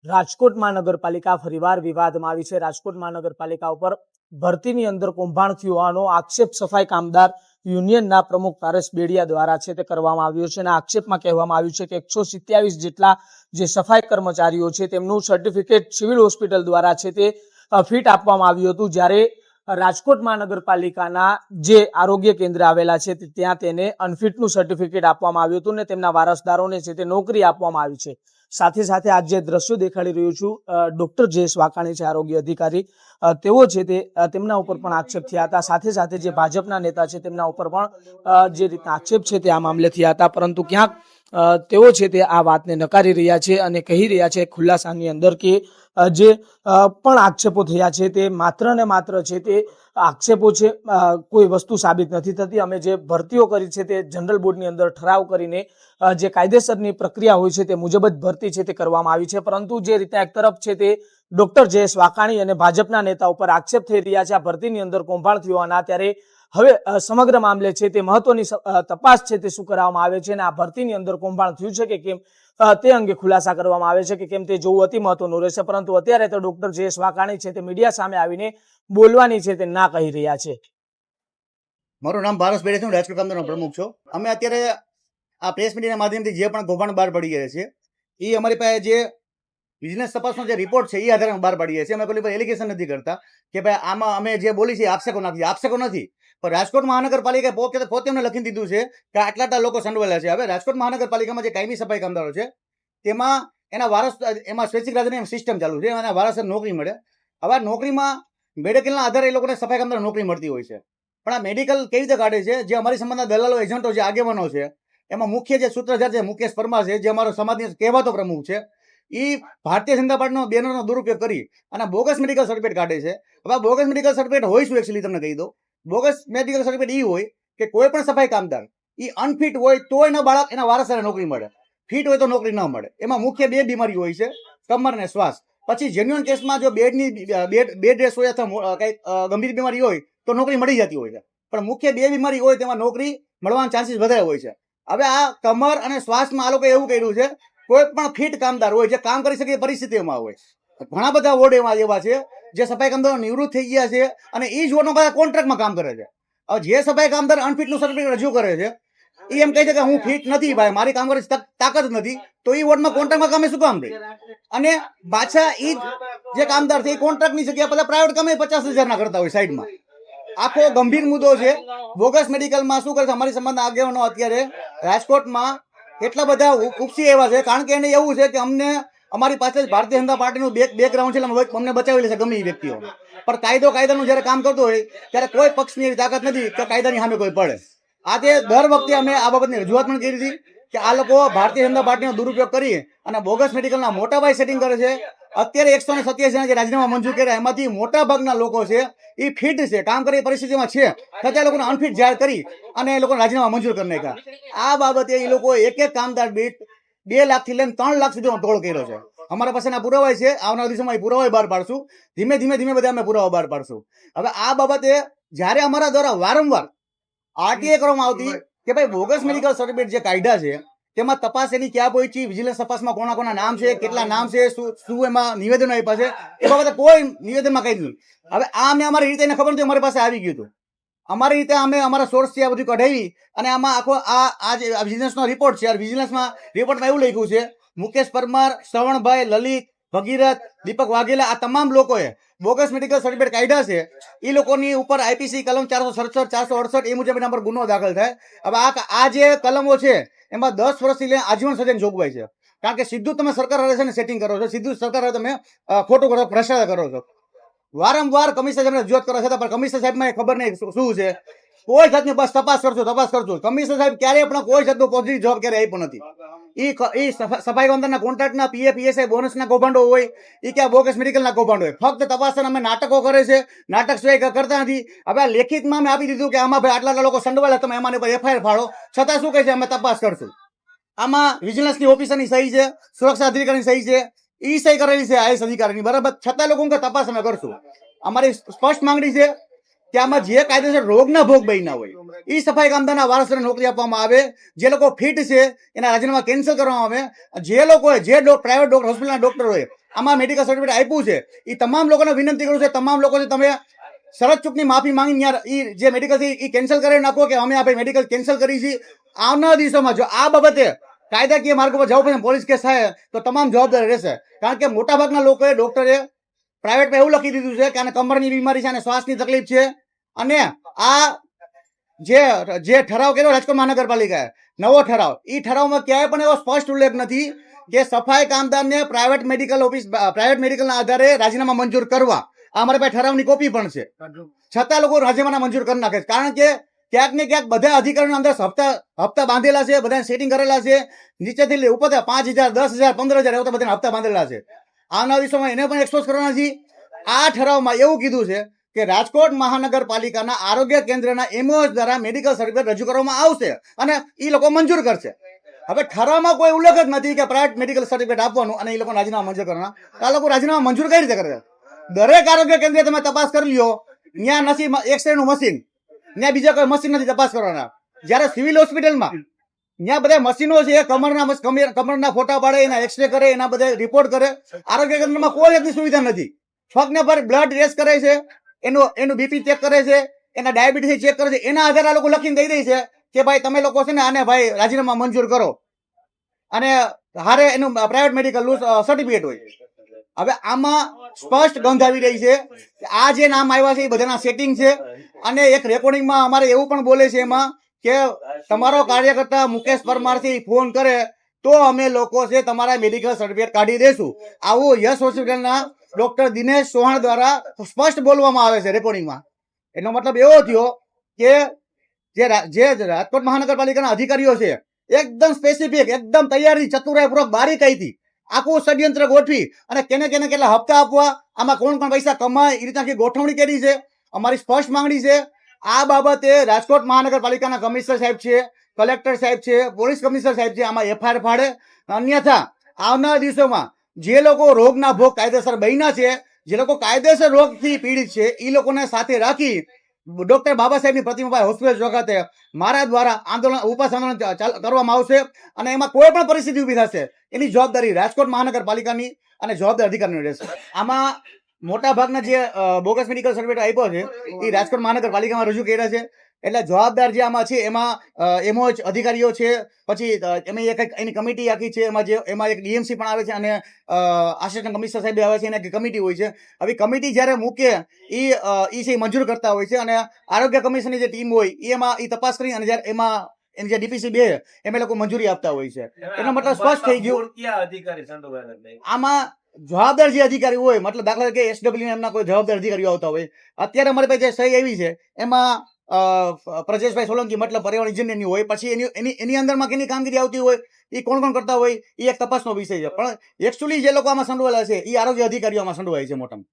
રાજકોટ મહાનગરપાલિકા ફરીવાર વિવાદમાં આવી છે। રાજકોટ મહાનગરપાલિકા ઉપર ભરતીની અંદર કૌભાંડ થયું હોવાનો આક્ષેપ સફાઈ કામદાર યુનિયનના પ્રમુખ પારસ બેડિયા દ્વારા છે તે કરવામાં આવ્યો છે અને આક્ષેપમાં કહેવામાં આવ્યું છે કે 127 જેટલા જે સફાઈ કર્મચારીઓ છે તેમનું સર્ટિફિકેટ સિવિલ હોસ્પિટલ દ્વારા છે તે ફિટ આપવામાં આવ્યું હતું, જ્યારે રાજકોટ મહાનગરપાલિકાના જે આરોગ્ય કેન્દ્ર આવેલા છે ત્યાં તેને અનફિટનું સર્ટિફિકેટ આપવામાં આવ્યું હતું અને તેમના વારસદારોને છે તે નોકરી આપવામાં આવી છે। સાથે સાથે આ જે દ્રશ્યો દેખાડી રહ્યું છું, ડોક્ટર જયેશ વાકાણી છે આરોગ્ય અધિકારી, તેઓ છે તે તેમના ઉપર પણ આક્ષેપ થયા હતા। સાથે સાથે જે ભાજપના નેતા છે તેમના ઉપર પણ જે રીતના આક્ષેપ છે તે આ મામલે થયા હતા, પરંતુ ક્યાંક તેઓ છે તે આ વાતને નકારી રહ્યા છે અને કહી રહ્યા છે ખુલાસાની અંદર કે જે પણ આક્ષેપો થયા છે તે માત્ર ને માત્ર છે તે આક્ષેપો છે, કોઈ વસ્તુ સાબિત નથી થતી। અમે જે ભરતીઓ કરી છે તે જનરલ બોર્ડની અંદર ઠરાવ કરીને જે કાયદેસરની પ્રક્રિયા હોય છે તે મુજબ જ ભરતી છે તે કરવામાં આવી છે, પરંતુ જે રીતે એક તરફ છે તે ડોક્ટર જયેશ વાકાણી અને ભાજપના નેતા ઉપર આક્ષેપ થઈ રહ્યા છે આ ભરતીની અંદર કૌભાંડ થયું હોવાના, ત્યારે હવે સમગ્ર મામલે છે તે મહત્વની તપાસ છે તે શું કરવામાં આવે છે અને આ ભરતીની અંદર કૌભાંડ થયું છે કે કેમ તે અંગે ખુલાસા કરવામાં આવે છે કે કેમ તે જોવું અતિ મહત્વનું રહેશે। પરંતુ અત્યારે તો ડોક્ટર જયેશ વાકાણી છે તે મીડિયા સામે આવીને બોલવાની છે તે ના કહી રહ્યા છે। મારું નામ પારસ બેડિયા છે, હું રાજકોટ કામદારનો પ્રમુખ છું। અમે અત્યારે આ પ્રેસ મીડિયાના માધ્યમથી જે પણ કૌભાંડ બહાર પડી ગયા છે એ અમારી પાસે જે વિજિલન્સ તપાસનો જે રિપોર્ટ છે એ આધારે અમે બહાર પાડીએ છીએ। અમે કોઈ પર એલિગેશન નથી કરતા કે ભાઈ આમાં અમે જે બોલી છે આક્ષેપો નથી, પણ રાજકોટ મહાનગરપાલિકાએ પોતે અમને લખી દીધું છે કે આટલા લોકો સંડોવાયેલા છે। હવે રાજકોટ મહાનગરપાલિકામાં જે કાયમી સફાઈ કામદારો છે તેમાં એના વારસ, એમાં સ્વૈચ્છિક રાજીનામાની સિસ્ટમ ચાલુ છે, એના વારસને નોકરી મળે। હવે નોકરીમાં મેડિકલના આધારે એ લોકોને સફાઈ કામદારો નોકરી મળતી હોય છે, પણ આ મેડિકલ કેવી રીતે કાઢે છે? જે અમારી સંબંધના દલાલો, એજન્ટો છે, આગેવાનો છે, એમાં મુખ્ય જે સૂત્રધાર છે મુકેશ પરમાર છે, જે અમારો સમાજની કહેવાતો પ્રમુખ છે, એ ભારતીય જનતા પાર્ટીનો બેનરનો દુરુપયોગ કરી અને બોગસ મેડિકલ સર્ટિફિકેટ કાઢે છે। હવે આ બોગસ મેડિકલ સર્ટિફિકેટ હોય શું? એકચ્યુઅલી તમને કહી દઉં, બોગસ મેડિકલ સર્ટિફિકેટ એ હોય કે કોઈ પણ સફાઈ કામદાર એ અનફિટ હોય તો એના બાળક, એના વારસને નોકરી મળે, ફિટ હોય તો નોકરી ન મળે। એમાં મુખ્ય બે બીમારી હોય છે, કમર અને શ્વાસ। પછી જેન્યુઅન કેસમાં જો બેડ રેસ હોય અથવા કંઈક ગંભીર બીમારી હોય તો નોકરી મળી જતી હોય છે, પણ મુખ્ય બે બીમારી હોય તેમાં નોકરી મળવાના ચાન્સીસ વધારે હોય છે। હવે આ કમર અને શ્વાસમાં આ લોકોએ એવું કર્યું છે, કોઈ પણ ફિટ કામદાર હોય જે કામ કરી શકે એ પરિસ્થિતિમાં હોય, ઘણા બધા વોર્ડ એવા છે જે સફાઈ કામદારો નિવૃત્ત થઈ ગયા છે અને એ જ વોર્ડમાં બધા કોન્ટ્રાક્ટમાં કામ કરે છે। હવે જે સફાઈ કામદાર અનફિટનું સર્ટિફિકેટ રજૂ કરે છે એ એમ કહે છે કે હું ફિટ નથી ભાઈ, મારી કામ કરવાની તાકાત નથી, તો એ વોર્ડમાં કોન્ટ્રાક્ટમાં કામે શું કામ દે? અને પાછા એ જે કામદાર છે એ કોન્ટ્રાક્ટની જગ્યાએ બધા પ્રાઇવેટ કામે 50,000 કરતા હોય સાઈડમાં। આખો ગંભીર મુદ્દો છે। બોગસ મેડિકલમાં શું કરે છે અમારી સંબંધના આગેવાનો અત્યારે રાજકોટમાં એટલા બધા ઉપસી એવા છે, કારણ કે એને એવું છે કે અમને અમારી પાસે ભારતીય જનતા પાર્ટીનું બેકગ્રાઉન્ડ છે, અમને બચાવી લેશે ગમે એ વ્યક્તિઓ, પણ કાયદાનું જ્યારે કામ કરતો હોય ત્યારે કોઈ પક્ષની એવી તાકાત નથી કે કાયદાની સામે કોઈ પડે। આજે દર વખતે અમે આ બાબતની રજૂઆત પણ કરી હતી કે આ લોકો ભારતીય જનતા પાર્ટીનો દુરુપયોગ કરી અને બોગસ મેડિકલના મોટા ભાઈ સેટિંગ કરે છે। અત્યારે 187 જણા જે રાજીનામા મંજૂર કર્યા એમાંથી મોટા ભાગના લોકો છે એ ફિટ છે, કામ કરી પરિસ્થિતિમાં છે, છતાં લોકોને અનફિટ જાહેર કરી અને એ લોકોને રાજીનામા મંજૂર કરી નાખ્યા। આ બાબતે એ લોકો એક કામદાર દીઠ 2 લાખથી લઈને 3 લાખ સુધીનો તોડ કર્યો છે। અમારા પાસેના પુરાવા છે, આવનારા દિવસોમાં એ પુરાવા બહાર પાડશું, ધીમે બધા અમે પુરાવા બહાર પાડશું। હવે આ બાબતે જ્યારે અમારા દ્વારા વારંવાર આરટીઆઈ કરવામાં આવતી કે ભાઈ બોગસ મેડિકલ સર્ટિફિકેટ જે કાયદા છે તેમાં તપાસ એની ક્યાં પહોંચી, વિજિલન્સ તપાસમાં કોના નામ છે, કેટલા નામ છે, શું એમાં નિવેદનો આપ્યા છે, એ બાબતે કોઈ નિવેદનમાં કહી દીધું। હવે આ અમે અમારી રીતે એને ખબર નથી, અમારી પાસે આવી ગયું હતું, અમારી રીતે અમે અમારા સોર્સથી આ બધું કઢાવી અને આમાં આખો આ જે વિજિલન્સનો રિપોર્ટ છે, રિપોર્ટમાં એવું લખ્યું છે મુકેશ પરમાર, શ્રવણભાઈ, લલિત, ભગીરથ, દીપક વાઘેલા, આ તમામ લોકોએ બોગસ મેડિકલ સર્ટિફિકેટ કાઢ્યા છે। એ લોકોની ઉપર આઈપીસી કલમ 467, 468 એ મુજબ એના પર ગુનો દાખલ થાય। હવે આ જે કલમો છે એમાં 10 વર્ષથી લઈને આજીવન સજાની જોગવાઈ છે, કારણ કે સીધું તમે સરકાર સાથે છે સેટિંગ કરો છો, સીધું સરકાર તમે ખોટું કરો, ભ્રષ્ટાચાર કરો છો। વારંવાર કમિશનર સાહેબને રજૂઆત કરવા છતાં પણ કમિશનર સાહેબમાં ખબર નહીં શું છે, કોઈ જાતની બસ તપાસ કરજો। કમિશનર સાહેબ ક્યારેય પણ કોઈ જાતનો પોઝિટિવ જવાબ ક્યારેય આપ્યો નથી। એ સફાઈ કામદારના કોન્ટ્રાક્ટના પીએફઈએસઆઈ બોનસના કૌભાંડો હોય, એ ક્યાં બોગસ મેડિકલના કૌભાંડો હોય, ફક્ત તપાસ અમે નાટકો કરે છે, નાટક સિવાય કરતા નથી। હવે લેખિતમાં અમે આપી દીધું કે આમાં ભાઈ આટલા લોકો સંડોવાયેલા, તમે એમાં એફઆઈઆર ફાળો, છતાં શું કહે છે અમે તપાસ કરશું। આમાં વિજિલન્સની ઓફિસરની સહી છે, સુરક્ષા અધિકારીની સહી છે, એ સહી કરેલી છે આઈએસ અધિકારીની, બરાબર, છતાં લોકો તપાસ અમે કરશું। અમારી સ્પષ્ટ માંગણી છે કે આમાં જે કાયદેસર રોગના ભોગ બન્યા હોય એ સફાઈ કામદારના વારસોને નોકરી આપવામાં આવે, જે લોકો ફિટ છે એના રાજીનામા કેન્સલ કરવામાં આવે, જે લોકોએ જે પ્રાઇવેટ હોસ્પિટલના ડોક્ટર હોય આમાં મેડિકલ સર્ટિફિકેટ આપ્યું છે એ તમામ લોકોને વિનંતી કરું છું, તમામ લોકોને તમે શરત ચૂકની માફી માંગીને યાર એ જે મેડિકલ છે એ કેન્સલ કરી નાખો કે અમે આપણે મેડિકલ કેન્સલ કરી છે. આવનારા દિવસોમાં જો આ બાબતે કાયદાકીય માર્ગ પર જવું પડે, પોલીસ કેસ થાય તો તમામ જવાબદારી રહેશે. કારણ કે મોટાભાગના લોકોએ ડોક્ટરે પ્રાઇવેટમાં એવું લખી દીધું છે કે આને કમરની બીમારી છે અને શ્વાસની તકલીફ છે. અને આ જે ઠરાવ કર્યો રાજકોટ મહાનગરપાલિકાએ નવો ઠરાવ, એ ઠરાવમાં ક્યાંય પણ એવો સ્પષ્ટ ઉલ્લેખ નથી કે સફાઈ કામદારને પ્રાઇવેટ મેડિકલના આધારે રાજીનામા મંજૂર કરવા. આ અમારી પાસે ઠરાવની કોપી પણ છે, છતાં લોકો રાજીનામા મંજૂર કરી નાખે છે. કારણ કે ક્યાંક ને ક્યાંક બધા અધિકારીઓના અંદર હપ્તા બાંધેલા છે, બધા સેટિંગ કરેલા છે, નીચેથી ઉપર 5,000, 10,000, 15,000 એવા બધા હપ્તા બાંધેલા છે. આવનારા દિવસોમાં એને પણ એક્સપોઝ કરવાના છે. આ ઠરાવમાં એવું કીધું છે કે રાજકોટ મહાનગરપાલિકાના આરોગ્ય કેન્દ્રના એમઓએચ દ્વારા મેડિકલ સર્ટિફિકેટ રજૂ કરવામાં આવશે અને એ લોકો મંજૂર કરશે. હવે ઠરાવમાં કોઈ ઉલ્લેખ જ નથી કે પ્રાઇવેટ મેડિકલ સર્ટિફિકેટ આપવાનું અને એ લોકો રાજીનામા મંજૂર કરવાના. આ લોકો રાજીનામા મંજૂર કઈ રીતે કરે? દરેક આરોગ્ય કેન્દ્રે તમે તપાસ કરી લ્યો, ત્યાં નથી એક્સરેનું મશીન, ત્યાં બીજા કોઈ મશીન નથી તપાસ કરવાના. જ્યારે સિવિલ હોસ્પિટલમાં ત્યાં બધા મશીનો છે, કમરના ફોટા પાડે, એના એક્સરે કરે, એના બધા રિપોર્ટ કરે. આરોગ્ય કેન્દ્રમાં કોઈ જાતની સુવિધા નથી. ફક્ત ને ફક્ત બ્લડ ટેસ્ટ કરે છે, એનું બીપી ચેક કરે છે, એના ડાયાબિટીસ ચેક કરે છે. એના આધારે આ લોકો લખીને દઈ દે છે કે ભાઈ તમે લોકો છે ને આને ભાઈ રાજીનામા મંજૂર કરો, અને હારે એનું પ્રાઇવેટ મેડિકલ સર્ટિફિકેટ હોય. હવે આમાં સ્પષ્ટ ગંધ આવી રહી છે કે આ જે નામ આવ્યા છે એ બધાના સેટિંગ છે. અને એક રેકોર્ડિંગમાં અમારે એવું પણ બોલે છે એમાં કે તમારો કાર્યકર્તા મુકેશ પરમારથી ફોન કરે તો અમે લોકો છે તમારા મેડિકલ સર્ટિફિકેટ કાઢી દેશું. આવું યશ હોસ્પિટલના ડોક્ટર દિનેશ ચૌહાણ દ્વારા સ્પષ્ટ બોલવામાં આવે છે રેકોર્ડિંગમાં. એનો મતલબ એવો થયો કે જે રાજકોટ મહાનગરપાલિકાના અધિકારીઓ છે એકદમ સ્પેસિફિક, એકદમ તૈયારી, ચતુરાઈપૂર્વક, બારીકાઈથી આખું ષડયંત્ર ગોઠવી અને કેને કેટલા હપ્તા આપવા, આમાં કોણ પૈસા કમાય, એ રીતના ગોઠવણી કરી છે. અમારી સ્પષ્ટ માંગણી છે આ બાબતે રાજકોટ મહાનગરપાલિકાના કમિશનર સાહેબ છે, કલેક્ટર સાહેબ છે, પોલીસ કમિશનર સાહેબ છે, આમાં એફઆઈઆર ફાડે. અન્યથા આવનારા દિવસોમાં જે લોકો રોગના ભોગ કાયદેસર બન્યા છે, જે લોકો કાયદેસર રોગથી પીડિત છે, એ લોકોને સાથે રાખી ડોક્ટર બાબા સાહેબની પ્રતિમા હોસ્પિટલ વખતે મારા દ્વારા ઉપવાસ આંદોલન કરવામાં આવશે. અને એમાં કોઈ પણ પરિસ્થિતિ ઊભી થશે એની જવાબદારી રાજકોટ મહાનગરપાલિકાની અને જવાબદાર અધિકારીની રહેશે. આમાં મોટા ભાગના જે બોગસ મેડિકલ સર્ટિફિકેટ આપ્યો છે એ રાજકોટ મહાનગરપાલિકામાં રજૂ કર્યા છે. એટલે જવાબદાર જે આમાં છે એમાં એમઓએચ અધિકારીઓ છે, પછી એમાં એની કમિટી આખી છે, એમાં એક ડીએમસી પણ આવે છે અને આસિસ્ટન્ટ કમિશનર સાહેબ આવે છે, એને કમિટી હોય છે. હવે કમિટી જ્યારે મૂકે એ છે મંજૂર કરતા હોય છે અને આરોગ્ય કમિશનની જે ટીમ હોય એ તપાસ કરી અને જ્યારે એમાં એની જે ડીપીસી 2 એમ લોકો મંજૂરી આપતા હોય છે. એનો મતલબ સ્પષ્ટ થઈ ગયું. આમાં જવાબદાર જે અધિકારી હોય, મતલબ દાખલા તરીકે એસડબ્લ્યુ એમના કોઈ જવાબદાર અધિકારીઓ આવતા હોય. અત્યારે અમારી પાસે જે સહી એવી છે એમાં પ્રજેશભાઈ સોલંકી મતલબ પર્યાવરણ ઇજનેરની હોય. પછી એની અંદરમાં કેની કામગીરી આવતી હોય, એ કોણ કરતા હોય, એ એક તપાસનો વિષય છે. પણ એકચ્યુઅલી જે લોકો આમાં સંડોવાયેલા છે એ આરોગ્ય અધિકારીઓ આમાં સંડોવાય છે મોટામાં.